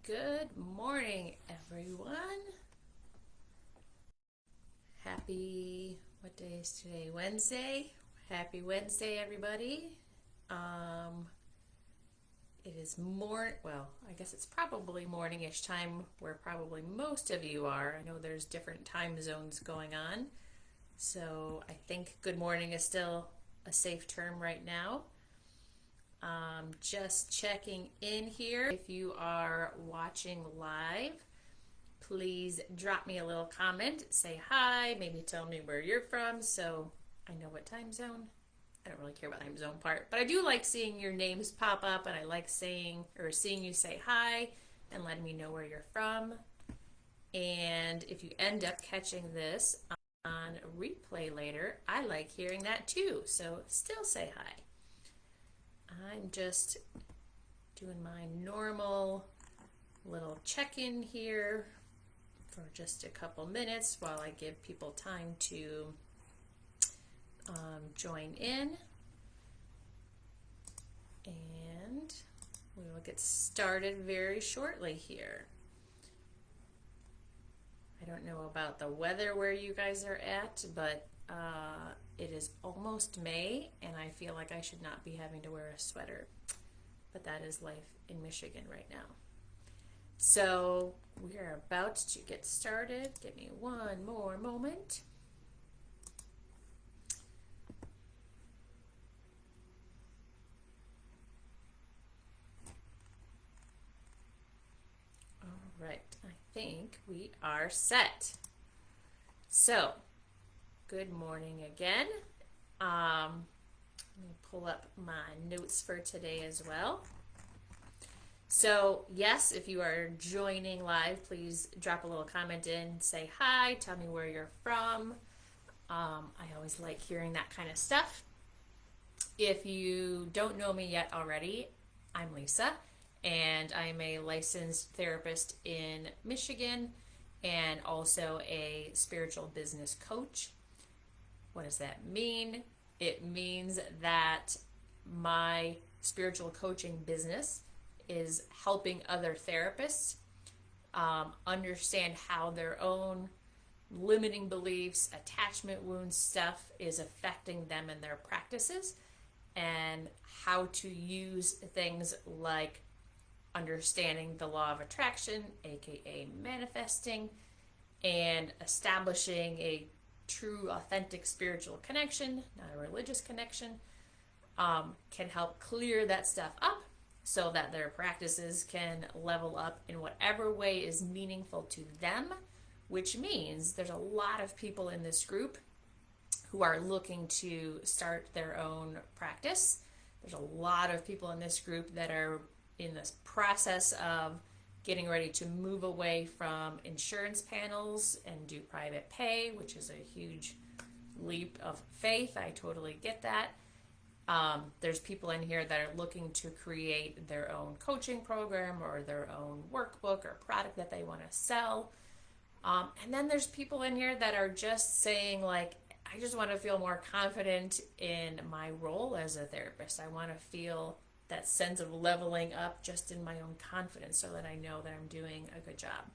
Good morning, everyone. What day is today? Wednesday. Happy Wednesday, everybody. It is I guess it's probably morning-ish time where probably most of you are. I know there's different time zones going on. So I think good morning is still a safe term right now. Just checking in here. If you are watching live, please drop me a little comment, say hi, maybe tell me where you're from so I know what time zone. I don't really care about the time zone part, but I do like seeing your names pop up, and I like seeing you say hi and letting me know where you're from. And if you end up catching this on a replay later, I like hearing that too, so still say hi. I'm just doing my normal little check-in here for just a couple minutes while I give people time to join in. And we will get started very shortly here. I don't know about the weather where you guys are at, but it is almost May, and I feel like I should not be having to wear a sweater. But that is life in Michigan right now. So we are about to get started. Give me one more moment. All right, I think we are set. So, good morning again. Let me pull up my notes for today as well. So, yes, if you are joining live, please drop a little comment in, say hi, tell me where you're from. I always like hearing that kind of stuff. If you don't know me yet already, I'm Lisa, and I'm a licensed therapist in Michigan and also a spiritual business coach. What does that mean? It means that my spiritual coaching business is helping other therapists understand how their own limiting beliefs, attachment wounds stuff is affecting them in their practices, and how to use things like understanding the law of attraction, aka manifesting, and establishing a true, authentic spiritual connection, not a religious connection, can help clear that stuff up so that their practices can level up in whatever way is meaningful to them, which means there's a lot of people in this group who are looking to start their own practice. There's a lot of people in this group that are in this process of getting ready to move away from insurance panels and do private pay, which is a huge leap of faith. I totally get that. There's people in here that are looking to create their own coaching program or their own workbook or product that they want to sell. And then there's people in here that are just saying, like, I just want to feel more confident in my role as a therapist. I want to feel that sense of leveling up just in my own confidence so that I know that I'm doing a good job.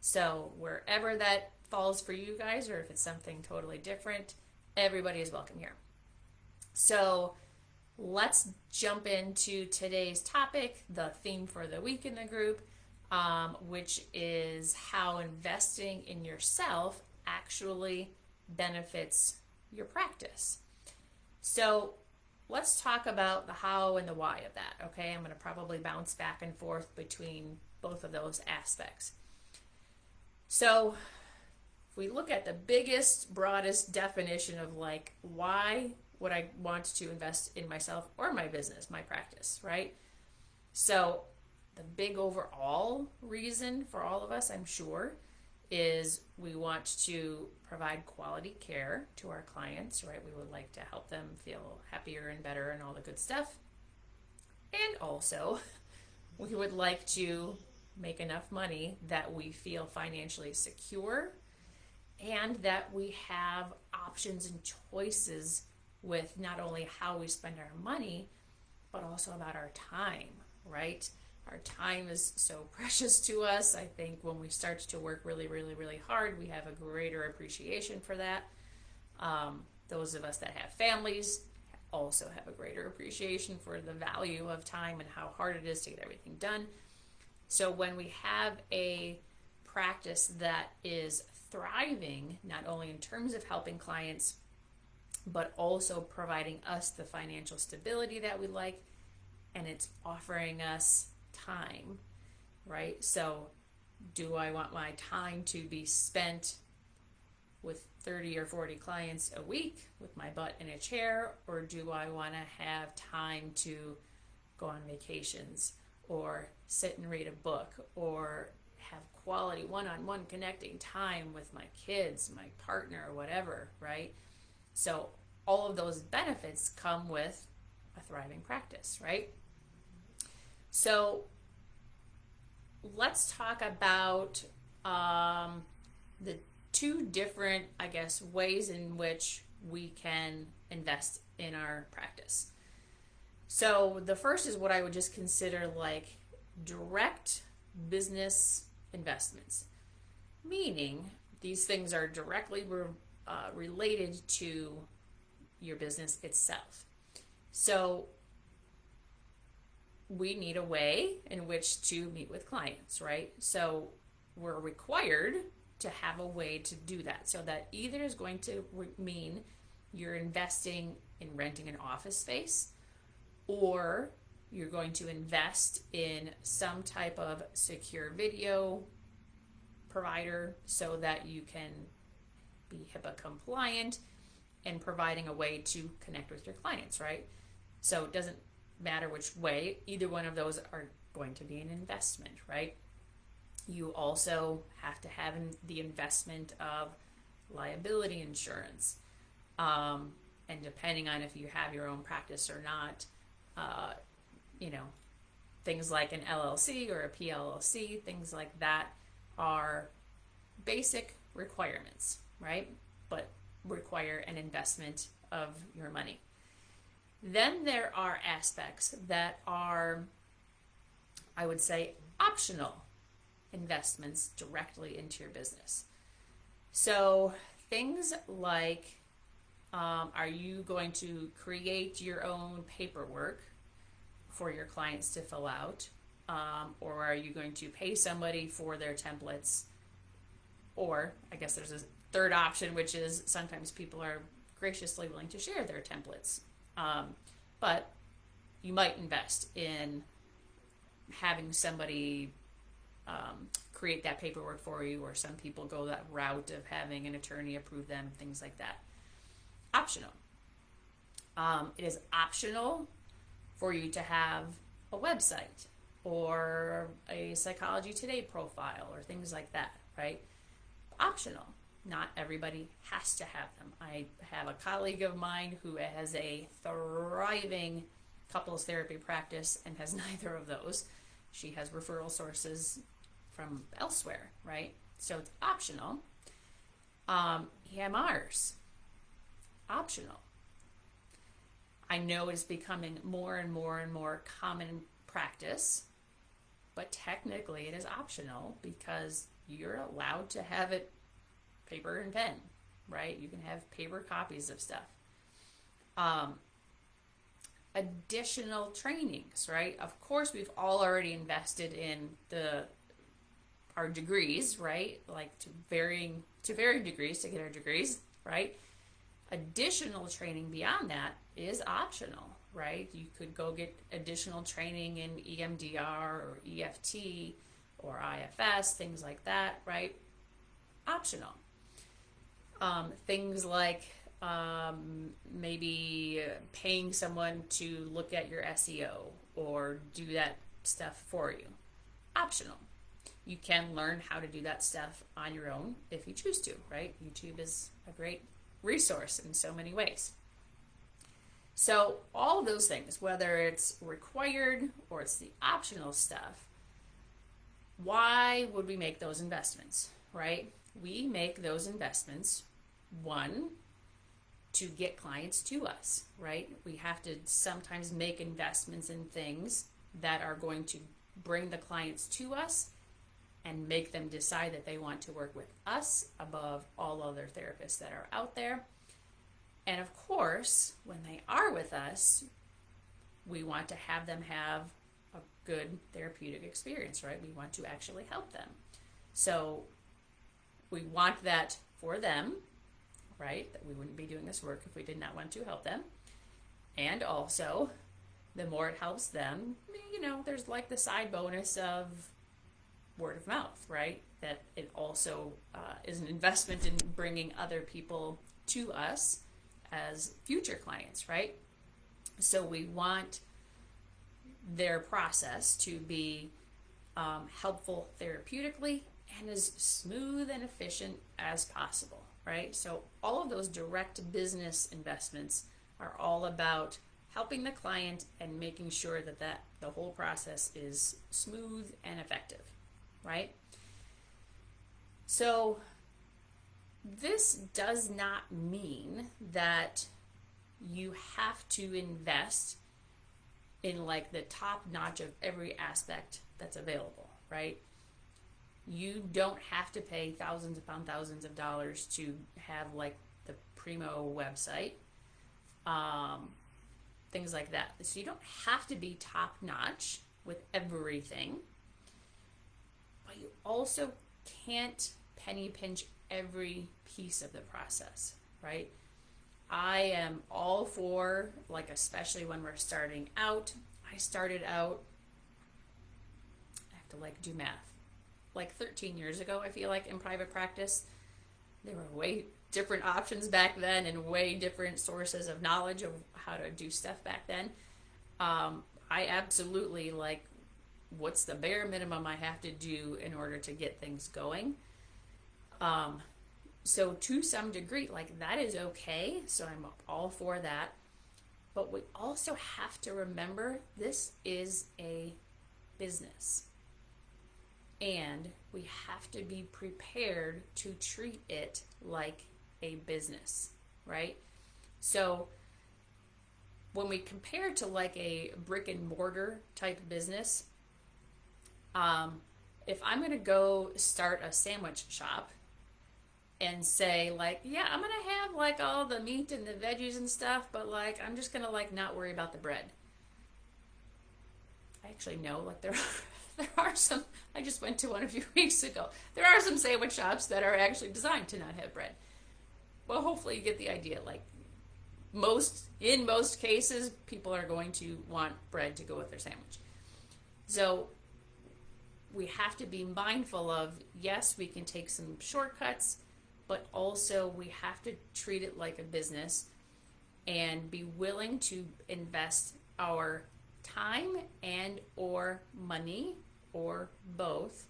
So wherever that falls for you guys, or if it's something totally different, everybody is welcome here. So let's jump into today's topic, the theme for the week in the group, which is how investing in yourself actually benefits your practice. So let's talk about the how and the why of that, okay? I'm going to probably bounce back and forth between both of those aspects. So if we look at the biggest, broadest definition of like, why would I want to invest in myself or my business, my practice, right? So the big overall reason for all of us, I'm sure, is we want to provide quality care to our clients, right? We would like to help them feel happier and better and all the good stuff. And also, we would like to make enough money that we feel financially secure and that we have options and choices with not only how we spend our money, but also about our time, right? Our time is so precious to us. I think when we start to work really, really, really hard, we have a greater appreciation for that. Those of us that have families also have a greater appreciation for the value of time and how hard it is to get everything done. So when we have a practice that is thriving, not only in terms of helping clients, but also providing us the financial stability that we like, and it's offering us time, right? So do I want my time to be spent with 30 or 40 clients a week with my butt in a chair, or do I want to have time to go on vacations or sit and read a book or have quality one-on-one connecting time with my kids, my partner, or whatever, right? So all of those benefits come with a thriving practice, right? So let's talk about the two different, I guess, ways in which we can invest in our practice. So the first is what I would just consider like direct business investments, meaning these things are directly related to your business itself. So we need a way in which to meet with clients, right? So we're required to have a way to do that. So that either is going to mean you're investing in renting an office space, or you're going to invest in some type of secure video provider so that you can be HIPAA compliant and providing a way to connect with your clients, right? So it doesn't matter which way, either one of those are going to be an investment, right? You also have to have the investment of liability insurance. And depending on if you have your own practice or not, things like an LLC or a PLLC, things like that are basic requirements, right? But require an investment of your money. Then there are aspects that are, I would say, optional investments directly into your business. So things like, are you going to create your own paperwork for your clients to fill out? Or are you going to pay somebody for their templates? Or I guess there's a third option, which is sometimes people are graciously willing to share their templates. But you might invest in having somebody create that paperwork for you, or some people go that route of having an attorney approve them, things like that. Optional. It is optional for you to have a website or a Psychology Today profile or things like that, right? Optional. Not everybody has to have them. I have a colleague of mine who has a thriving couples therapy practice and has neither of those. She has referral sources from elsewhere, right? So it's optional. EMRs, optional. I know it's becoming more and more and more common practice, but technically it is optional because you're allowed to have it paper and pen, right? You can have paper copies of stuff. Additional trainings, right? Of course, we've all already invested in our degrees, right? Like to varying degrees to get our degrees, right? Additional training beyond that is optional, right? You could go get additional training in EMDR or EFT or IFS, things like that, right? Optional. Things like maybe paying someone to look at your SEO or do that stuff for you. Optional. You can learn how to do that stuff on your own if you choose to, right? YouTube is a great resource in so many ways. So all of those things, whether it's required or it's the optional stuff, why would we make those investments, right? We make those investments, one, to get clients to us, right? We have to sometimes make investments in things that are going to bring the clients to us and make them decide that they want to work with us above all other therapists that are out there. And of course, when they are with us, we want to have them have a good therapeutic experience, right? We want to actually help them. So we want that for them, right? That we wouldn't be doing this work if we did not want to help them. And also, the more it helps them, there's like the side bonus of word of mouth, right? That it also is an investment in bringing other people to us as future clients, right? So we want their process to be helpful therapeutically and as smooth and efficient as possible, right? So all of those direct business investments are all about helping the client and making sure that the whole process is smooth and effective, right? So this does not mean that you have to invest in like the top notch of every aspect that's available, right? You don't have to pay thousands upon thousands of dollars to have like the primo website, things like that. So you don't have to be top notch with everything, but you also can't penny pinch every piece of the process, right? I am all for, like, especially when we're starting out. I started out, I have to like do math, like 13 years ago, I feel like, in private practice. There were way different options back then and way different sources of knowledge of how to do stuff back then. I absolutely like, what's the bare minimum I have to do in order to get things going? So to some degree, like, that is okay. So I'm all for that. But we also have to remember this is a business. And we have to be prepared to treat it like a business, right? So when we compare to like a brick and mortar type business, if I'm going to go start a sandwich shop and say like, yeah, I'm going to have like all the meat and the veggies and stuff, but like, I'm just going to like not worry about the bread. I actually know like there are some, I just went to one a few weeks ago. There are some sandwich shops that are actually designed to not have bread. Well, hopefully you get the idea. Like, in most cases, people are going to want bread to go with their sandwich. So we have to be mindful of, yes, we can take some shortcuts, but also we have to treat it like a business and be willing to invest our time and or money or both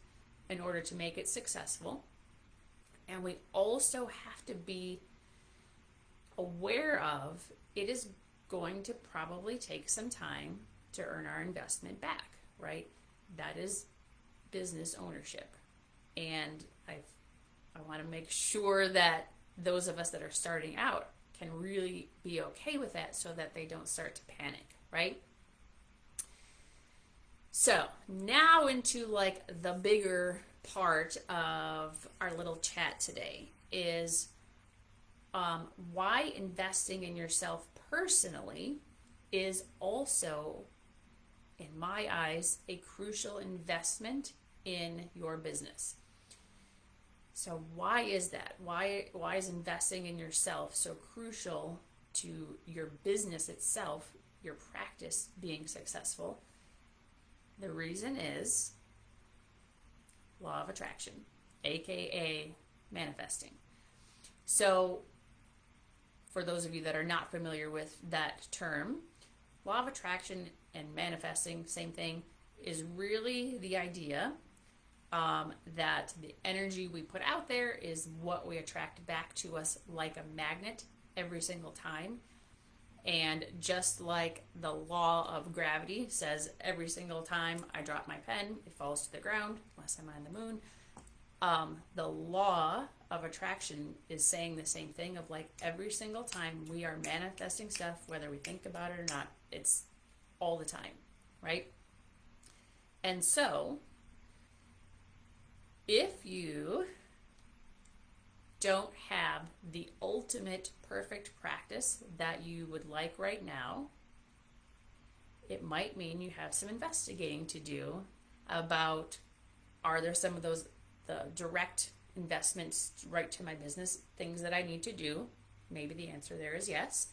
in order to make it successful. And we also have to be aware of, it is going to probably take some time to earn our investment back, right? That is business ownership. And I want to make sure that those of us that are starting out can really be okay with that so that they don't start to panic, right? So now into like the bigger part of our little chat today is why investing in yourself personally is also, in my eyes, a crucial investment in your business. So why is that? Why is investing in yourself so crucial to your business itself, your practice being successful? The reason is law of attraction, aka manifesting. So for those of you that are not familiar with that term, law of attraction and manifesting, same thing, is really the idea that the energy we put out there is what we attract back to us like a magnet every single time. And just like the law of gravity says, every single time I drop my pen, it falls to the ground, unless I'm on the moon. The law of attraction is saying the same thing of like every single time we are manifesting stuff, whether we think about it or not, it's all the time, right? And so, if you don't have the ultimate perfect practice that you would like right now, it might mean you have some investigating to do about, are there some of those the direct investments right to my business, things that I need to do? Maybe the answer there is yes.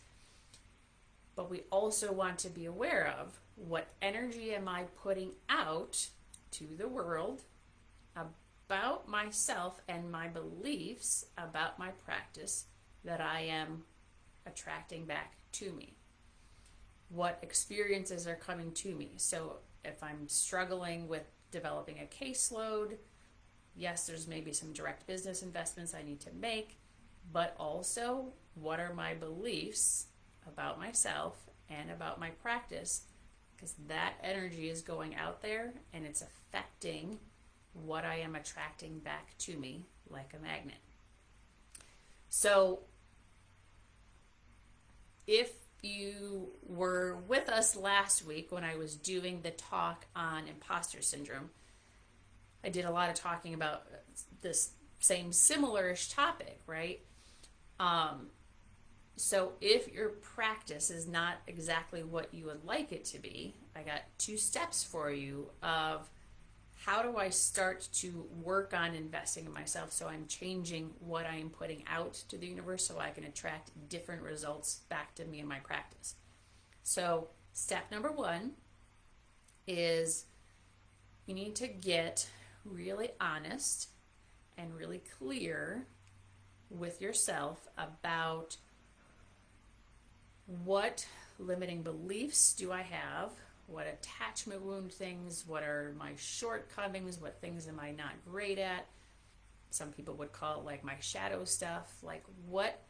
But we also want to be aware of, what energy am I putting out to the world about myself and my beliefs about my practice that I am attracting back to me? What experiences are coming to me? So if I'm struggling with developing a caseload, yes, there's maybe some direct business investments I need to make, but also, what are my beliefs about myself and about my practice? Because that energy is going out there and it's affecting what I am attracting back to me like a magnet. So if you were with us last week when I was doing the talk on imposter syndrome, I did a lot of talking about this same similar-ish topic, right? So if your practice is not exactly what you would like it to be, I got 2 steps for you of how do I start to work on investing in myself so I'm changing what I am putting out to the universe so I can attract different results back to me in my practice. So step number 1 is you need to get really honest and really clear with yourself about what limiting beliefs do I have, what attachment wound things, what are my shortcomings, what things am I not great at. Some people would call it like my shadow stuff. Like, what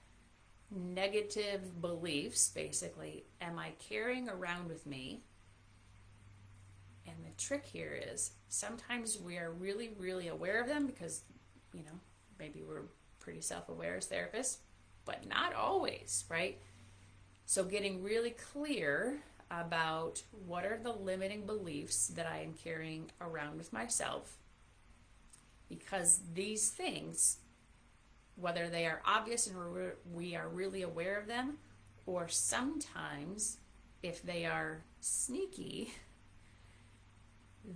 negative beliefs basically am I carrying around with me? And the trick here is sometimes we are really, really aware of them because, maybe we're pretty self-aware as therapists, but not always, right? So getting really clear about what are the limiting beliefs that I am carrying around with myself, because these things, whether they are obvious and we are really aware of them, or sometimes if they are sneaky,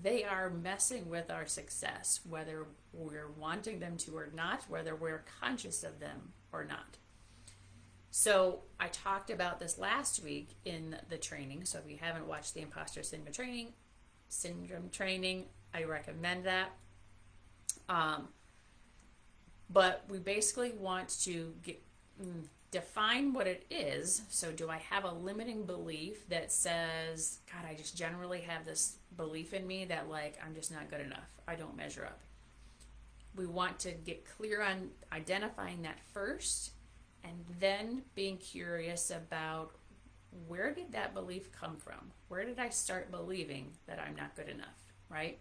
they are messing with our success, whether we're wanting them to or not, whether we're conscious of them or not. So I talked about this last week in the training. So if you haven't watched the imposter syndrome training, I recommend that. But we basically want to define what it is. So do I have a limiting belief that says, God, I just generally have this belief in me that I'm just not good enough. I don't measure up. We want to get clear on identifying that first, and then being curious about, where did that belief come from? Where did I start believing that I'm not good enough, right?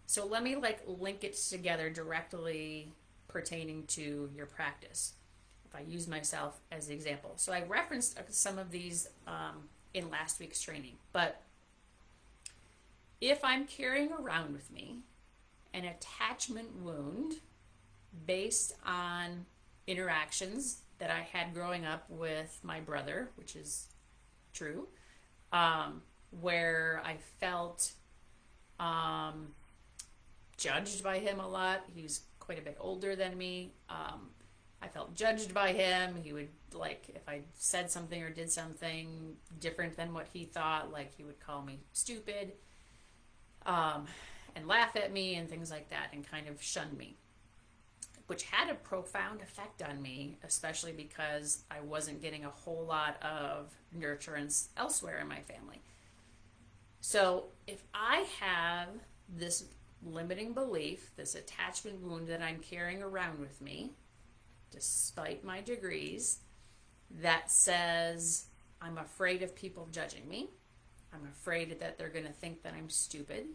So let me link it together directly pertaining to your practice. If I use myself as the example. So I referenced some of these in last week's training, but if I'm carrying around with me an attachment wound based on interactions that I had growing up with my brother, which is true, where I felt judged by him a lot. He was quite a bit older than me. I felt judged by him. He would, if I said something or did something different than what he thought, he would call me stupid, and laugh at me and things like that, and kind of shun me, which had a profound effect on me, especially because I wasn't getting a whole lot of nurturance elsewhere in my family. So if I have this limiting belief, this attachment wound that I'm carrying around with me, despite my degrees, that says I'm afraid of people judging me, I'm afraid that they're going to think that I'm stupid,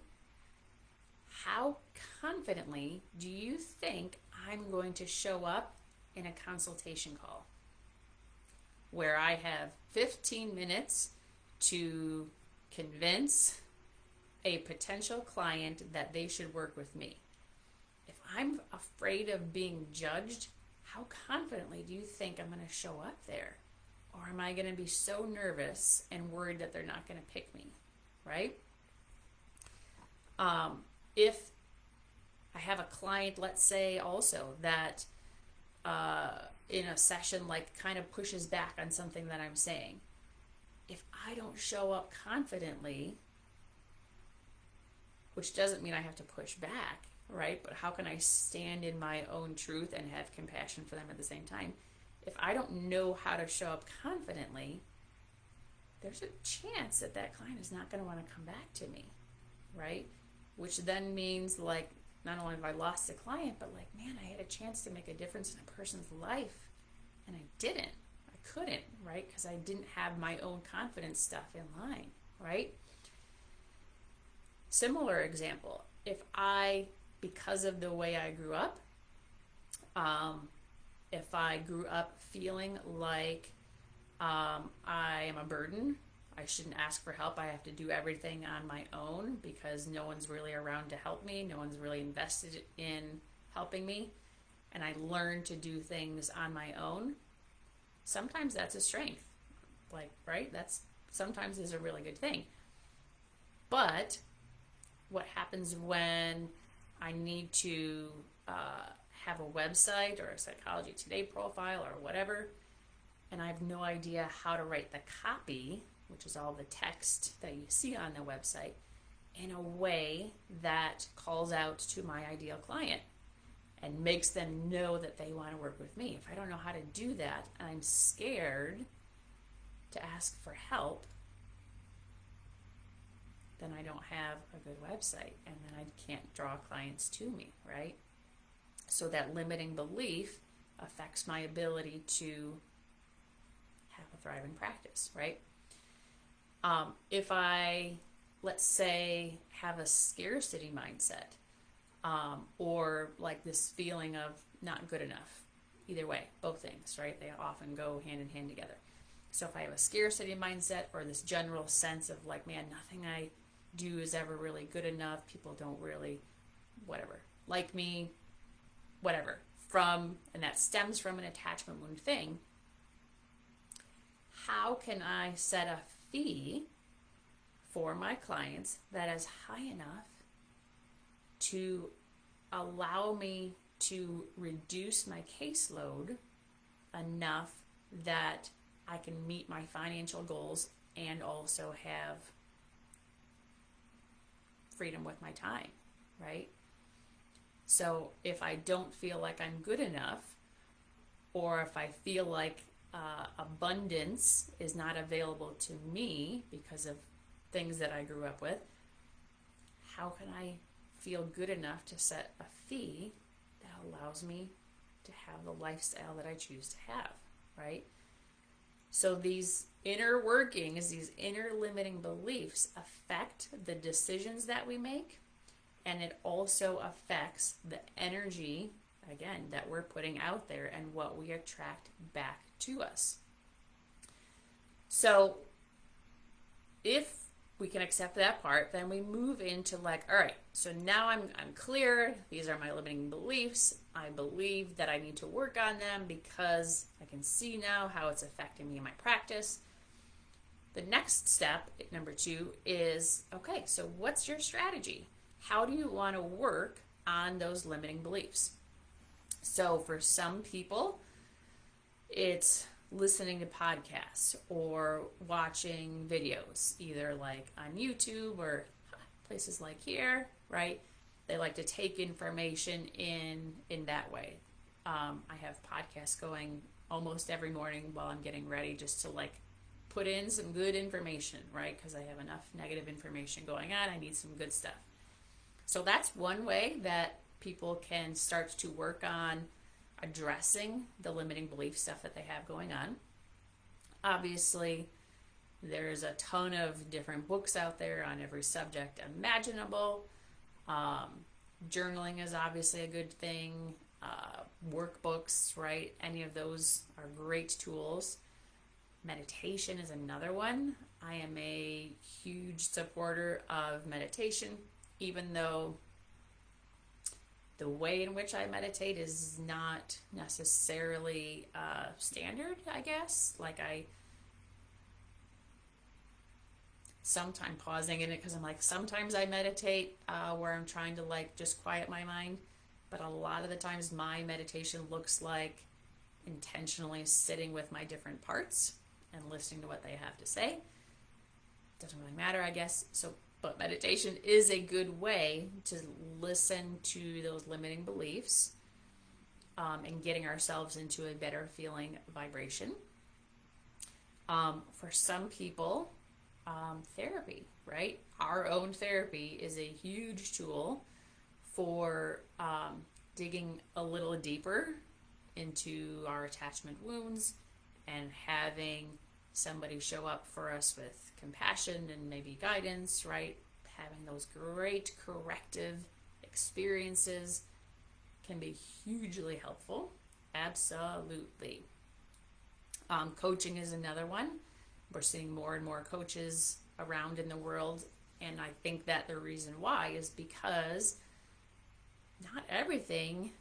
how confidently do you think I'm going to show up in a consultation call where I have 15 minutes to convince a potential client that they should work with me. If I'm afraid of being judged, how confidently do you think I'm going to show up there? Or am I going to be so nervous and worried that they're not going to pick me, right? If I have a client, let's say also that in a session like kind of pushes back on something that I'm saying, if I don't show up confidently, which doesn't mean I have to push back, right? But how can I stand in my own truth and have compassion for them at the same time? If I don't know how to show up confidently, there's a chance that that client is not going to want to come back to me, right? Which then means, like, not only have I lost a client, but like, man, I had a chance to make a difference in a person's life and I didn't. I couldn't, right? Because I didn't have my own confidence stuff in line, right? Similar example, if I, because of the way I grew up, if I grew up feeling like I am a burden, I shouldn't ask for help, I have to do everything on my own because no one's really around to help me, no one's really invested in helping me, and I learn to do things on my own, sometimes that's a strength. Like, right? That's sometimes is a really good thing. But what happens when I need to have a website or a Psychology Today profile or whatever, and I have no idea how to write the copy, which is all the text that you see on the website, in a way that calls out to my ideal client and makes them know that they want to work with me. If I don't know how to do that, I'm scared to ask for help, then I don't have a good website, and then I can't draw clients to me, right? So that limiting belief affects my ability to have a thriving practice, right? If I, let's say, have a scarcity mindset, or like this feeling of not good enough, either way, both things, right? They often go hand in hand together. So if I have a scarcity mindset or this general sense of like, man, nothing I do is ever really good enough, people don't really, whatever, like me, whatever, and that stems from an attachment wound thing, how can I set a fee for my clients that is high enough to allow me to reduce my caseload enough that I can meet my financial goals and also have freedom with my time, right? So if I don't feel like I'm good enough, or if I feel like abundance is not available to me because of things that I grew up with, how can I feel good enough to set a fee that allows me to have the lifestyle that I choose to have, right? So these inner workings, these inner limiting beliefs affect the decisions that we make, and it also affects the energy, again, that we're putting out there and what we attract back to us. So if we can accept that part, then we move into like, all right, so now I'm clear. These are my limiting beliefs. I believe that I need to work on them because I can see now how it's affecting me in my practice. The next step, number 2, is, okay, so what's your strategy? How do you want to work on those limiting beliefs? So for some people, it's listening to podcasts or watching videos, either like on YouTube or places like here, right? They like to take information in that way. I have podcasts going almost every morning while I'm getting ready, just to like put in some good information, right? Because I have enough negative information going on. I need some good stuff. So that's one way that people can start to work on addressing the limiting belief stuff that they have going on. Obviously, there's a ton of different books out there on every subject imaginable. Journaling is obviously a good thing. Workbooks, right? Any of those are great tools. Meditation is another one. I am a huge supporter of meditation, even though the way in which I meditate is not necessarily standard, I guess. Like, I sometimes pausing in it because I'm like, sometimes I meditate where I'm trying to like just quiet my mind, but a lot of the times my meditation looks like intentionally sitting with my different parts and listening to what they have to say. Doesn't really matter, I guess. So, but meditation is a good way to listen to those limiting beliefs and getting ourselves into a better feeling vibration. For some people, therapy, right? Our own therapy is a huge tool for digging a little deeper into our attachment wounds and having somebody show up for us with compassion and maybe guidance, right? Having those great corrective experiences can be hugely helpful. Absolutely. Coaching is another one. We're seeing more and more coaches around in the world, and I think that the reason why is because not everything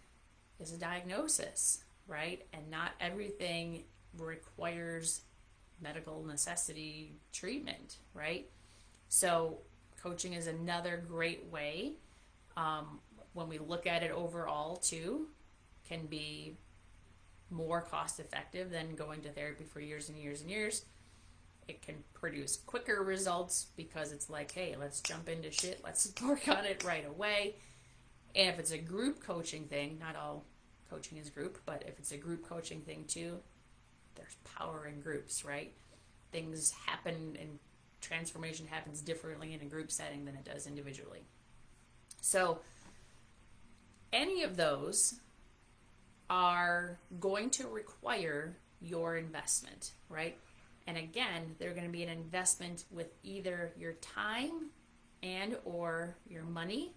is a diagnosis, right? And not everything requires medical necessity treatment, right? So coaching is another great way. When we look at it overall too, can be more cost effective than going to therapy for years and years and years. It can produce quicker results because it's like, hey, let's jump into shit, let's work on it right away. And if it's a group coaching thing, not all coaching is group, but if it's a group coaching thing too, there's power in groups, right? Things happen and transformation happens differently in a group setting than it does individually. So any of those are going to require your investment, right? And again, they're going to be an investment with either your time and or your money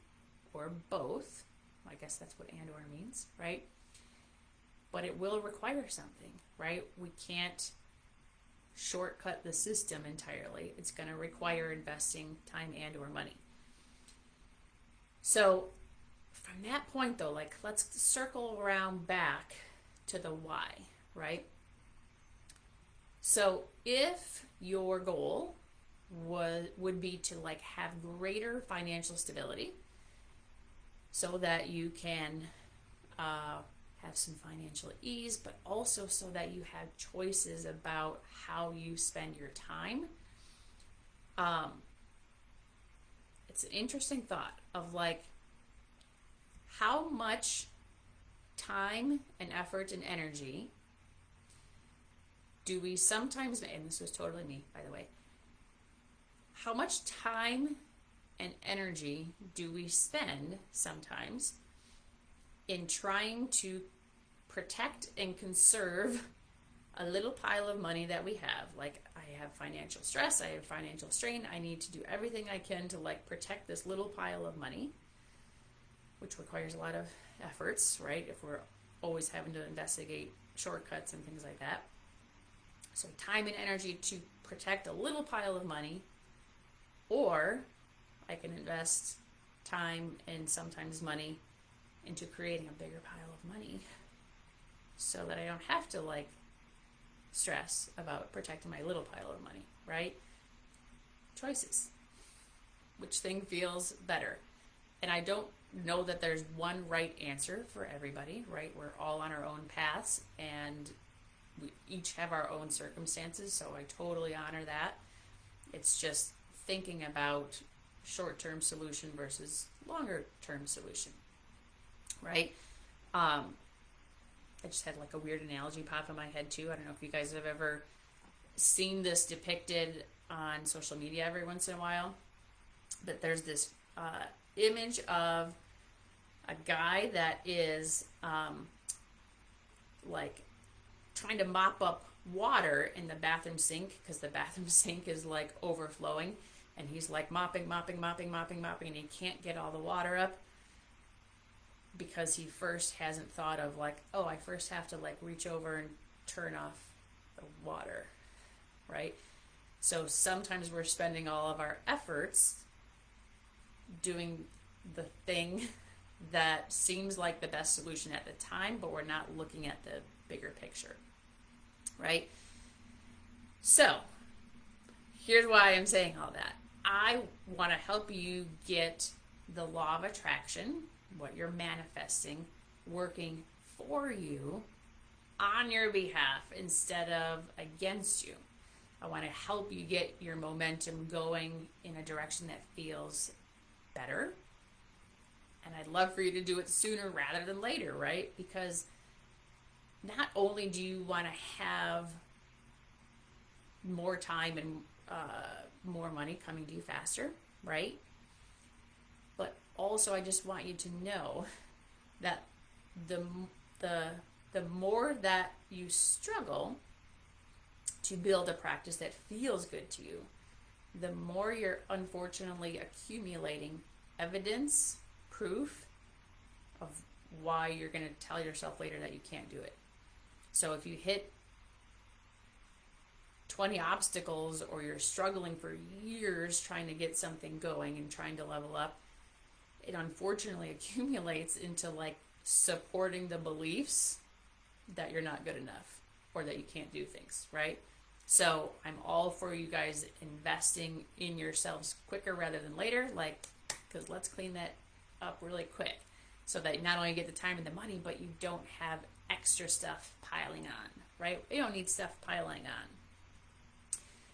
or both. I guess that's what and or means, right? But it will require something, right? We can't shortcut the system entirely. It's going to require investing time and or money. So from that point though, like, let's circle around back to the why, right? So if your goal would be to like have greater financial stability so that you can have some financial ease, but also so that you have choices about how you spend your time. It's an interesting thought of like, how much time and effort and energy do we sometimes, and this was totally me, by the way, how much time and energy do we spend sometimes in trying to protect and conserve a little pile of money that we have? Like, I have financial stress, I have financial strain, I need to do everything I can to like protect this little pile of money, which requires a lot of efforts, right? If we're always having to investigate shortcuts and things like that. So time and energy to protect a little pile of money, or I can invest time and sometimes money into creating a bigger pile of money so that I don't have to like stress about protecting my little pile of money, right? Choices. Which thing feels better? And I don't know that there's one right answer for everybody, right? We're all on our own paths and we each have our own circumstances, so I totally honor that. It's just thinking about short-term solution versus longer-term solution, right? I just had like a weird analogy pop in my head too. I don't know if you guys have ever seen this depicted on social media every once in a while, but there's this image of a guy that is like trying to mop up water in the bathroom sink because the bathroom sink is like overflowing, and he's like mopping, and he can't get all the water up because he first hasn't thought of like, oh, I first have to like reach over and turn off the water, right? So sometimes we're spending all of our efforts doing the thing that seems like the best solution at the time, but we're not looking at the bigger picture, right? So here's why I'm saying all that. I want to help you get the law of attraction, what you're manifesting, working for you on your behalf instead of against you. I want to help you get your momentum going in a direction that feels better. And I'd love for you to do it sooner rather than later, right? Because not only do you want to have more time and more money coming to you faster, right? But also, I just want you to know that the more that you struggle to build a practice that feels good to you, the more you're unfortunately accumulating evidence, proof of why you're going to tell yourself later that you can't do it. So if you hit 20 obstacles or you're struggling for years trying to get something going and trying to level up, it unfortunately accumulates into like supporting the beliefs that you're not good enough or that you can't do things, right? So I'm all for you guys investing in yourselves quicker rather than later, like, because let's clean that up really quick so that not only get the time and the money, but you don't have extra stuff piling on, right? You don't need stuff piling on.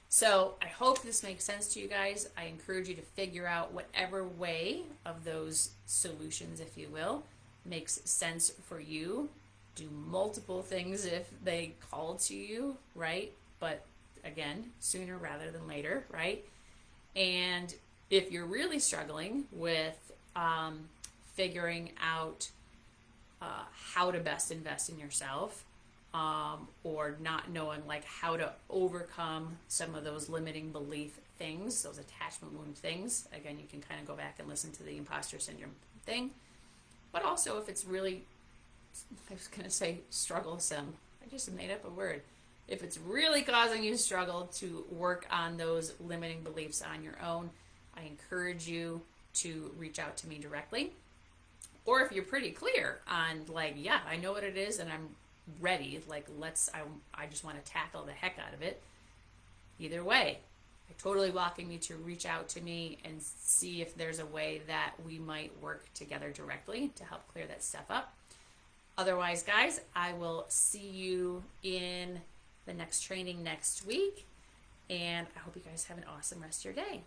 So I hope this makes sense to you guys. I encourage you to figure out whatever way of those solutions, if you will, makes sense for you. Do multiple things if they call to you, right? But again, sooner rather than later, right? And if you're really struggling with figuring out how to best invest in yourself, or not knowing like how to overcome some of those limiting belief things, those attachment wound things, again, you can kind of go back and listen to the imposter syndrome thing. But also if it's really, I was going to say strugglesome, I just made up a word. If it's really causing you struggle to work on those limiting beliefs on your own, I encourage you to reach out to me directly. Or if you're pretty clear on like, yeah, I know what it is and I'm ready, like I just want to tackle the heck out of it. Either way, I totally welcome you to reach out to me and see if there's a way that we might work together directly to help clear that stuff up. Otherwise, guys, I will see you in the next training next week, and I hope you guys have an awesome rest of your day.